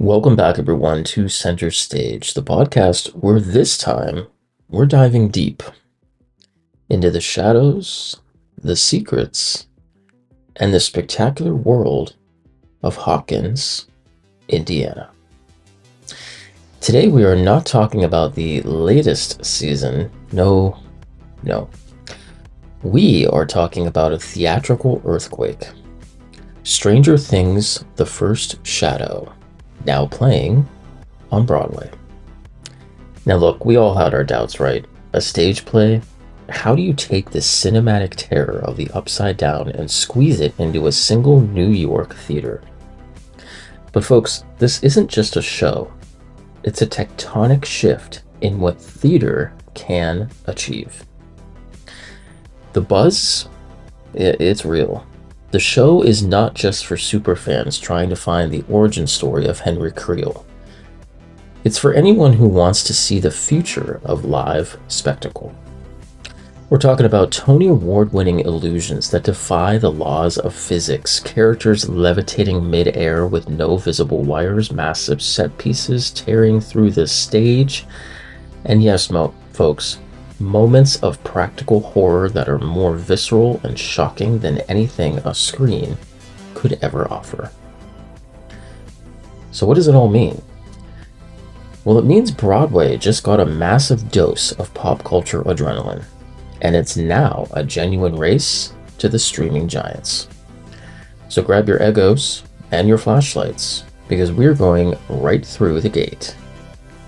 Welcome back, everyone, to Center Stage, the podcast where this time we're diving deep into the shadows, the secrets, and the spectacular world of Hawkins, Indiana. Today we are not talking about the latest season. No. We are talking about a theatrical earthquake. Stranger Things: The First Shadow, now playing on Broadway. Now look, we all had our doubts, right? A stage play? How do you take the cinematic terror of the Upside Down and squeeze it into a single New York theater? But folks, this isn't just a show. It's a tectonic shift in what theater can achieve. The buzz? It's real. The show is not just for superfans trying to find the origin story of Henry Creel. It's for anyone who wants to see the future of live spectacle. We're talking about Tony Award-winning illusions that defy the laws of physics, characters levitating mid-air with no visible wires, massive set pieces tearing through the stage, and yes, folks, moments of practical horror that are more visceral and shocking than anything a screen could ever offer. So what does it all mean? Well, it means Broadway just got a massive dose of pop culture adrenaline, and it's now a genuine race to the streaming giants. So grab your Eggos and your flashlights, because we're going right through the gate,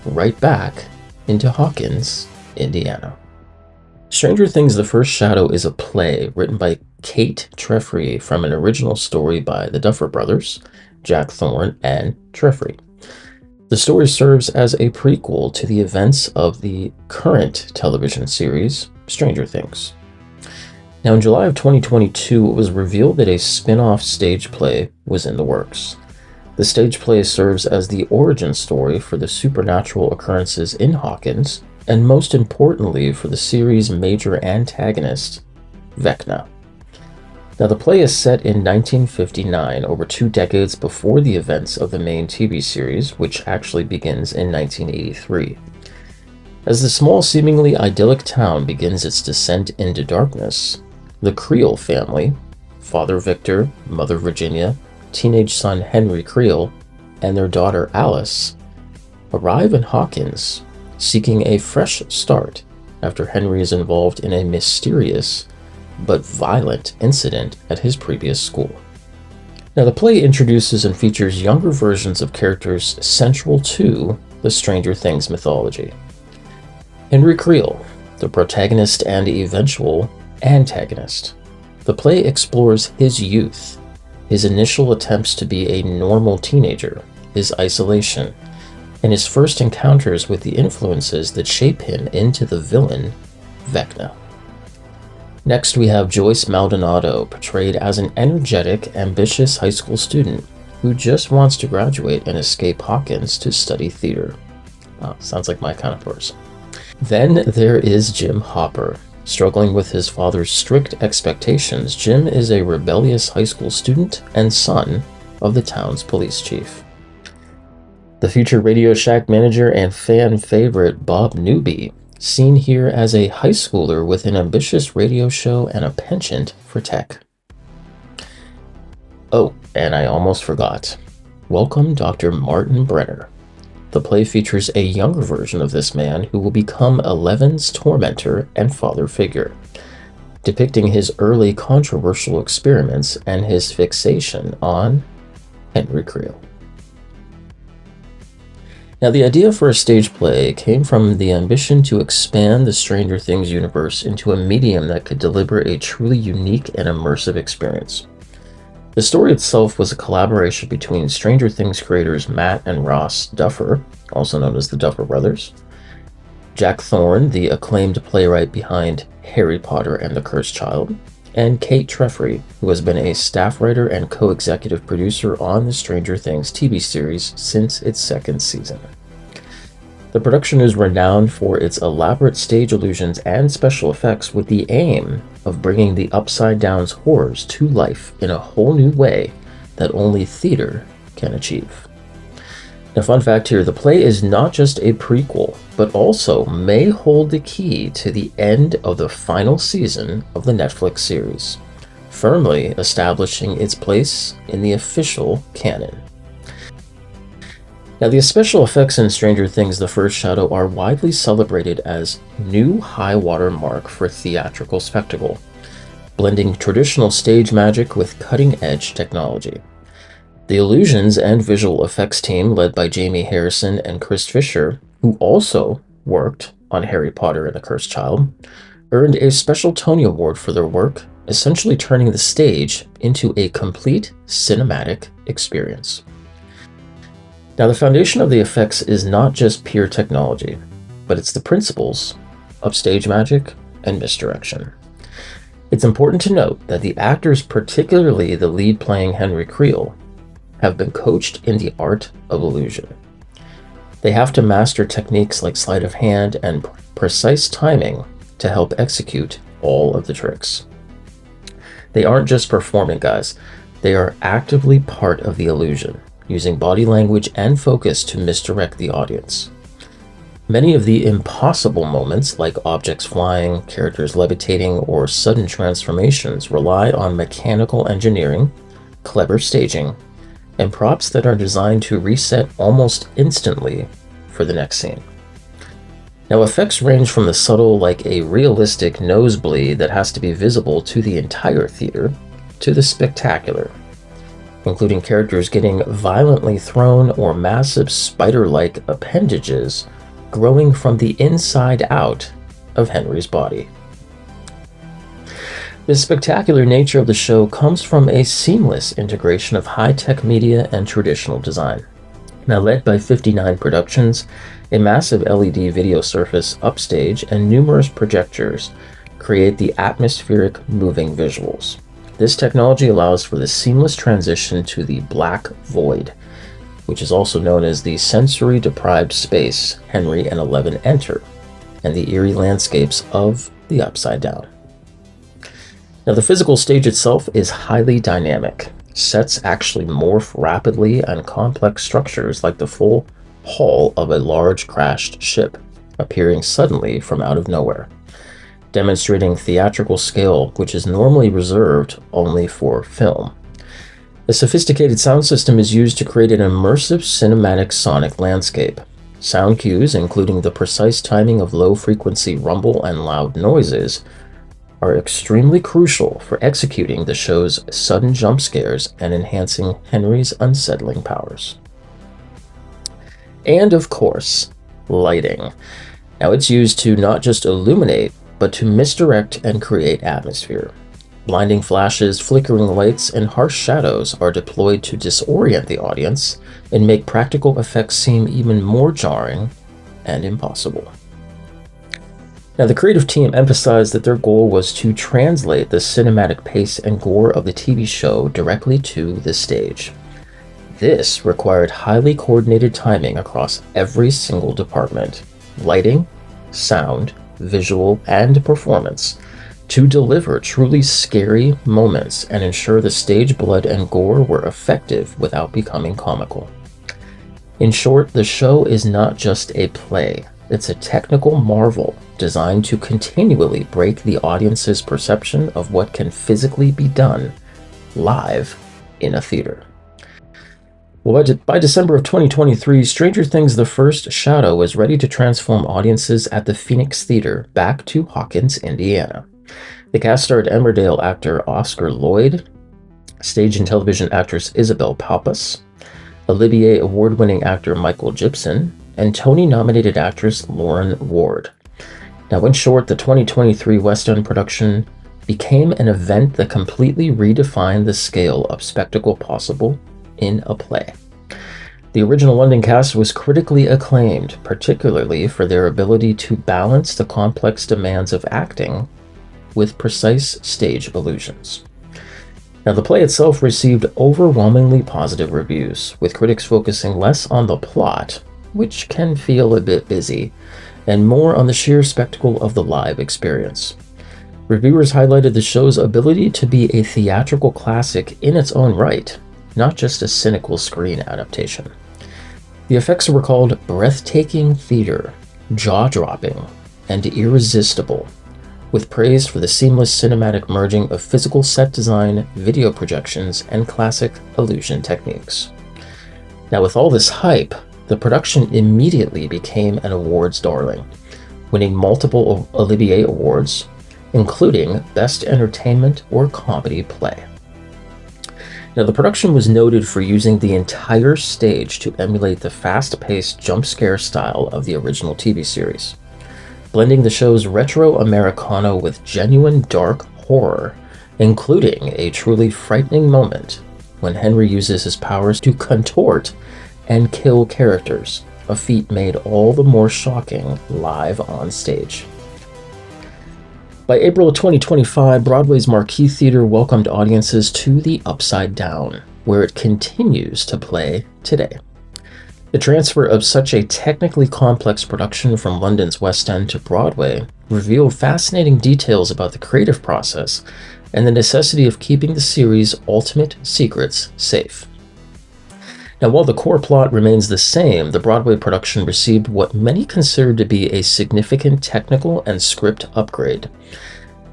right back into Hawkins, Indiana. Stranger Things: The First Shadow is a play written by Kate Treffery from an original story by the Duffer Brothers, Jack Thorne and Treffery. The story serves as a prequel to the events of the current television series, Stranger Things. Now, in July of 2022, it was revealed that a spin-off stage play was in the works. The stage play serves as the origin story for the supernatural occurrences in Hawkins, and most importantly for the series' major antagonist, Vecna. Now, the play is set in 1959, over 2 decades before the events of the main TV series, which actually begins in 1983. As the small, seemingly idyllic town begins its descent into darkness, the Creel family, Father Victor, Mother Virginia, teenage son Henry Creel, and their daughter Alice, arrive in Hawkins, seeking a fresh start after Henry is involved in a mysterious but violent incident at his previous school. Now, the play introduces and features younger versions of characters central to the Stranger Things mythology. Henry Creel, the protagonist and eventual antagonist. The play explores his youth, his initial attempts to be a normal teenager, his isolation, and his first encounters with the influences that shape him into the villain, Vecna. Next, we have Joyce Maldonado, portrayed as an energetic, ambitious high school student who just wants to graduate and escape Hawkins to study theater. Sounds like my kind of person. Then there is Jim Hopper. Struggling with his father's strict expectations, Jim is a rebellious high school student and son of the town's police chief. The future Radio Shack manager and fan favorite Bob Newby, seen here as a high schooler with an ambitious radio show and a penchant for tech. Oh, and I almost forgot. Welcome Dr. Martin Brenner. The play features a younger version of this man who will become Eleven's tormentor and father figure, depicting his early controversial experiments and his fixation on Henry Creel. Now, the idea for a stage play came from the ambition to expand the Stranger Things universe into a medium that could deliver a truly unique and immersive experience. The story itself was a collaboration between Stranger Things creators Matt and Ross Duffer, also known as the Duffer Brothers, Jack Thorne, the acclaimed playwright behind Harry Potter and the Cursed Child, and Kate Treffery, who has been a staff writer and co-executive producer on the Stranger Things TV series since its 2nd season. The production is renowned for its elaborate stage illusions and special effects, with the aim of bringing the Upside Down's horrors to life in a whole new way that only theater can achieve. Now, fun fact here, the play is not just a prequel, but also may hold the key to the end of the final season of the Netflix series, firmly establishing its place in the official canon. Now, the special effects in Stranger Things: The First Shadow are widely celebrated as new high-water mark for theatrical spectacle, blending traditional stage magic with cutting-edge technology. The illusions and visual effects team, led by Jamie Harrison and Chris Fisher, who also worked on Harry Potter and the Cursed Child, earned a special Tony Award for their work, essentially turning the stage into a complete cinematic experience. Now, the foundation of the effects is not just pure technology, but it's the principles of stage magic and misdirection. It's important to note that the actors, particularly the lead playing Henry Creel, have been coached in the art of illusion. They have to master techniques like sleight of hand and precise timing to help execute all of the tricks. They aren't just performing, guys. They are actively part of the illusion, using body language and focus to misdirect the audience. Many of the impossible moments, like objects flying, characters levitating, or sudden transformations, rely on mechanical engineering, clever staging, and props that are designed to reset almost instantly for the next scene. Now, effects range from the subtle, like a realistic nosebleed that has to be visible to the entire theater, to the spectacular, including characters getting violently thrown or massive spider-like appendages growing from the inside out of Henry's body. The spectacular nature of the show comes from a seamless integration of high-tech media and traditional design. Now, led by 59 Productions, a massive LED video surface upstage, and numerous projectors create the atmospheric moving visuals. This technology allows for the seamless transition to the black void, which is also known as the sensory-deprived space Henry and Eleven enter, and the eerie landscapes of the Upside Down. Now, the physical stage itself is highly dynamic. Sets actually morph rapidly, and complex structures like the full hull of a large crashed ship appearing suddenly from out of nowhere, demonstrating theatrical scale which is normally reserved only for film. A sophisticated sound system is used to create an immersive cinematic sonic landscape. Sound cues, including the precise timing of low-frequency rumble and loud noises, are extremely crucial for executing the show's sudden jump scares and enhancing Henry's unsettling powers. And of course, lighting. Now, it's used to not just illuminate, but to misdirect and create atmosphere. Blinding flashes, flickering lights, and harsh shadows are deployed to disorient the audience and make practical effects seem even more jarring and impossible. Now, the creative team emphasized that their goal was to translate the cinematic pace and gore of the TV show directly to the stage. This required highly coordinated timing across every single department: lighting, sound, visual, and performance, to deliver truly scary moments and ensure the stage blood and gore were effective without becoming comical. In short, the show is not just a play. It's a technical marvel designed to continually break the audience's perception of what can physically be done live in a theater. Well, by December of 2023, Stranger Things: The First Shadow is ready to transform audiences at the Phoenix Theater back to Hawkins, Indiana. The cast starred Emmerdale actor Oscar Lloyd, stage and television actress Isabel Pappas, Olivier Award-winning actor Michael Gibson, and Tony-nominated actress Lauren Ward. Now, in short, the 2023 West End production became an event that completely redefined the scale of spectacle possible in a play. The original London cast was critically acclaimed, particularly for their ability to balance the complex demands of acting with precise stage illusions. Now, the play itself received overwhelmingly positive reviews, with critics focusing less on the plot, which can feel a bit busy, and more on the sheer spectacle of the live experience. Reviewers highlighted the show's ability to be a theatrical classic in its own right, not just a cynical screen adaptation. The effects were called breathtaking theater, jaw-dropping, and irresistible, with praise for the seamless cinematic merging of physical set design, video projections, and classic illusion techniques. Now, with all this hype, the production immediately became an awards darling, winning multiple Olivier Awards, including Best Entertainment or Comedy Play. Now, the production was noted for using the entire stage to emulate the fast-paced jump scare style of the original TV series, blending the show's retro Americana with genuine dark horror, including a truly frightening moment when Henry uses his powers to contort and kill characters, a feat made all the more shocking live on stage. By April of 2025, Broadway's Marquee Theater welcomed audiences to the Upside Down, where it continues to play today. The transfer of such a technically complex production from London's West End to Broadway revealed fascinating details about the creative process and the necessity of keeping the series' ultimate secrets safe. Now, while the core plot remains the same, the Broadway production received what many considered to be a significant technical and script upgrade,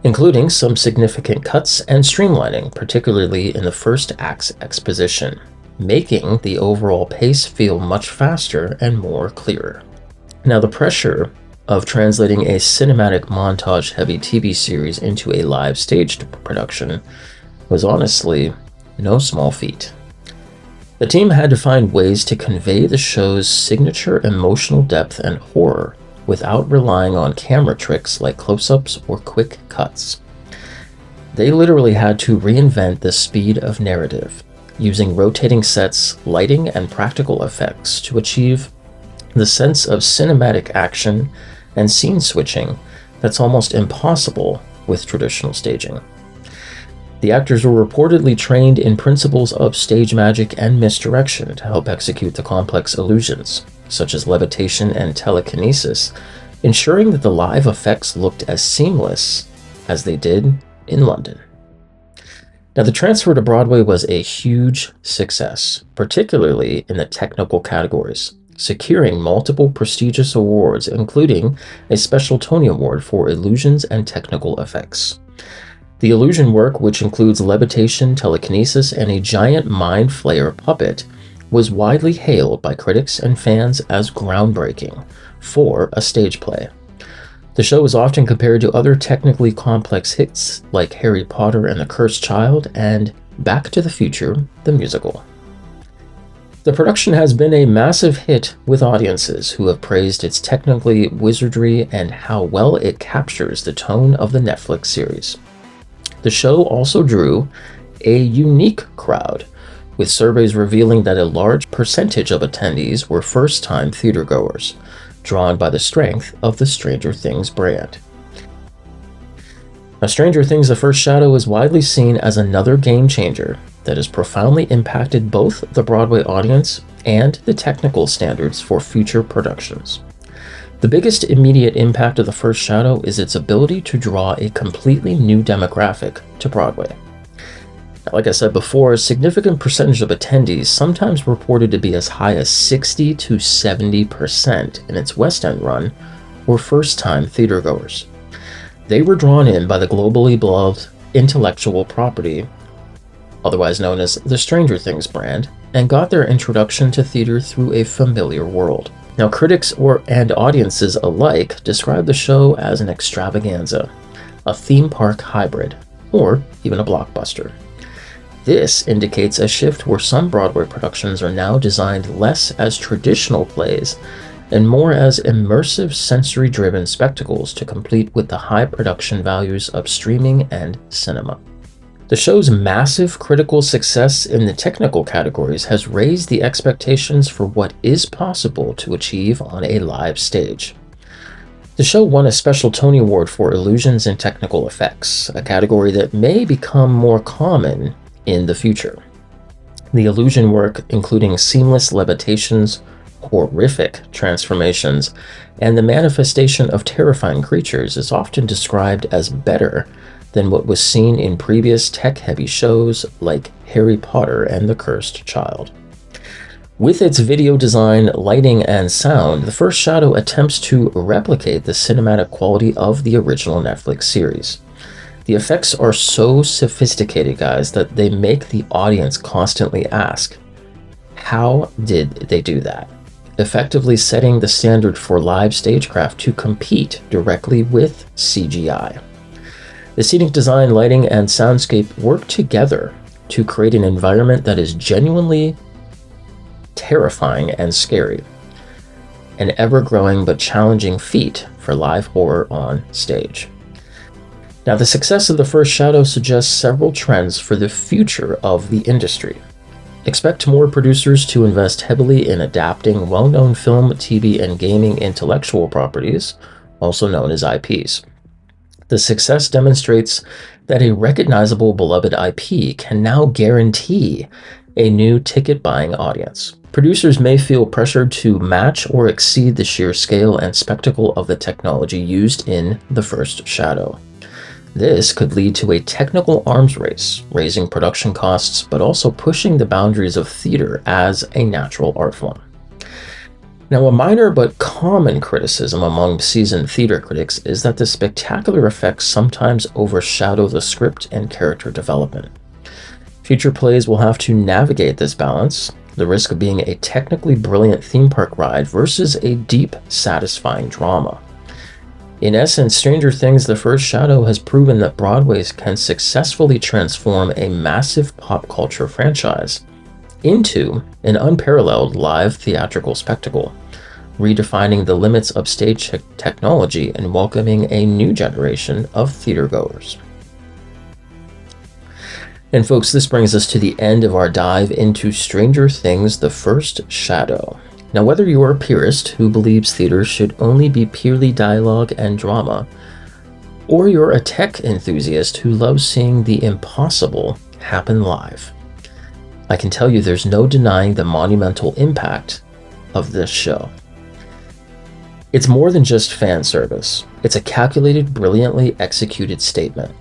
including some significant cuts and streamlining, particularly in the first act's exposition, making the overall pace feel much faster and more clearer. Now, the pressure of translating a cinematic montage-heavy TV series into a live staged production was honestly no small feat. The team had to find ways to convey the show's signature emotional depth and horror without relying on camera tricks like close-ups or quick cuts. They literally had to reinvent the speed of narrative, using rotating sets, lighting, and practical effects to achieve the sense of cinematic action and scene switching that's almost impossible with traditional staging. The actors were reportedly trained in principles of stage magic and misdirection to help execute the complex illusions, such as levitation and telekinesis, ensuring that the live effects looked as seamless as they did in London. Now, the transfer to Broadway was a huge success, particularly in the technical categories, securing multiple prestigious awards, including a special Tony Award for illusions and technical effects. The illusion work, which includes levitation, telekinesis, and a giant mind flayer puppet, was widely hailed by critics and fans as groundbreaking for a stage play. The show is often compared to other technically complex hits like Harry Potter and the Cursed Child and Back to the Future, the musical. The production has been a massive hit with audiences who have praised its technically wizardry and how well it captures the tone of the Netflix series. The show also drew a unique crowd, with surveys revealing that a large percentage of attendees were first-time theatergoers, drawn by the strength of the Stranger Things brand. Now, Stranger Things: The First Shadow is widely seen as another game-changer that has profoundly impacted both the Broadway audience and the technical standards for future productions. The biggest immediate impact of The First Shadow is its ability to draw a completely new demographic to Broadway. Now, like I said before, a significant percentage of attendees, sometimes reported to be as high as 60 to 70% in its West End run, were first-time theatergoers. They were drawn in by the globally beloved intellectual property, otherwise known as the Stranger Things brand, and got their introduction to theater through a familiar world. Now, critics and audiences alike describe the show as an extravaganza, a theme park hybrid, or even a blockbuster. This indicates a shift where some Broadway productions are now designed less as traditional plays and more as immersive sensory-driven spectacles to compete with the high production values of streaming and cinema. The show's massive critical success in the technical categories has raised the expectations for what is possible to achieve on a live stage. The show won a special Tony Award for illusions and technical effects, a category that may become more common in the future. The illusion work, including seamless levitations, horrific transformations, and the manifestation of terrifying creatures, is often described as better than what was seen in previous tech-heavy shows like Harry Potter and the Cursed Child. With its video design, lighting, and sound, The First Shadow attempts to replicate the cinematic quality of the original Netflix series. The effects are so sophisticated, guys, that they make the audience constantly ask, how did they do that? Effectively setting the standard for live stagecraft to compete directly with CGI. The scenic design, lighting, and soundscape work together to create an environment that is genuinely terrifying and scary, an ever-growing but challenging feat for live horror on stage. Now, the success of The First Shadow suggests several trends for the future of the industry. Expect more producers to invest heavily in adapting well-known film, TV, and gaming intellectual properties, also known as IPs. The success demonstrates that a recognizable, beloved IP can now guarantee a new ticket-buying audience. Producers may feel pressured to match or exceed the sheer scale and spectacle of the technology used in The First Shadow. This could lead to a technical arms race, raising production costs, but also pushing the boundaries of theater as a natural art form. Now, a minor but common criticism among seasoned theater critics is that the spectacular effects sometimes overshadow the script and character development. Future plays will have to navigate this balance, the risk of being a technically brilliant theme park ride versus a deep, satisfying drama. In essence, Stranger Things: The First Shadow has proven that Broadway can successfully transform a massive pop culture franchise into an unparalleled live theatrical spectacle, redefining the limits of stage technology and welcoming a new generation of theatergoers. And folks, this brings us to the end of our dive into Stranger Things: The First Shadow. Now, whether you're a purist who believes theater should only be purely dialogue and drama, or you're a tech enthusiast who loves seeing the impossible happen live, I can tell you there's no denying the monumental impact of this show. It's more than just fan service. It's a calculated, brilliantly executed statement.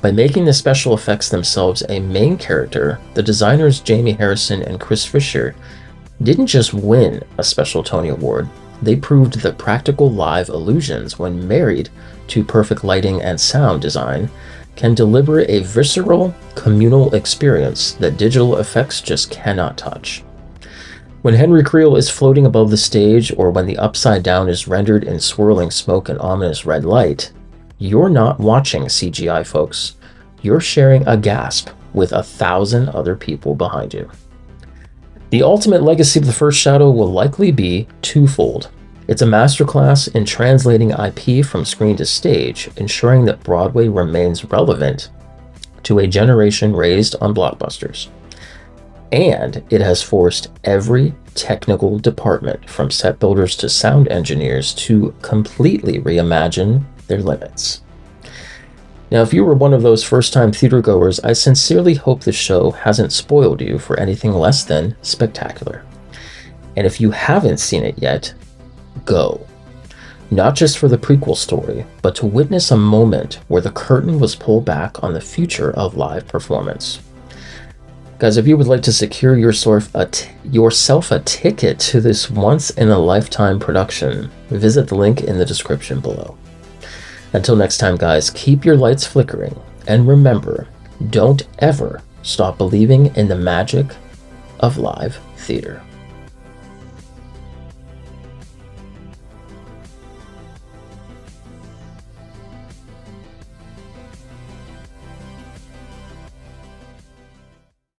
By making the special effects themselves a main character, the designers Jamie Harrison and Chris Fisher didn't just win a special Tony Award, they proved that practical live illusions, when married to perfect lighting and sound design, can deliver a visceral, communal experience that digital effects just cannot touch. When Henry Creel is floating above the stage, or when the Upside Down is rendered in swirling smoke and ominous red light, you're not watching CGI, folks. You're sharing a gasp with 1,000 other people behind you. The ultimate legacy of The First Shadow will likely be twofold. It's a masterclass in translating IP from screen to stage, ensuring that Broadway remains relevant to a generation raised on blockbusters. And it has forced every technical department, from set builders to sound engineers, to completely reimagine their limits. Now, if you were one of those first-time theatergoers, I sincerely hope the show hasn't spoiled you for anything less than spectacular. And if you haven't seen it yet, go. Not just for the prequel story, but to witness a moment where the curtain was pulled back on the future of live performance. Guys, if you would like to secure yourself a ticket to this once-in-a-lifetime production, visit the link in the description below. Until next time, guys, keep your lights flickering, and remember, don't ever stop believing in the magic of live theater.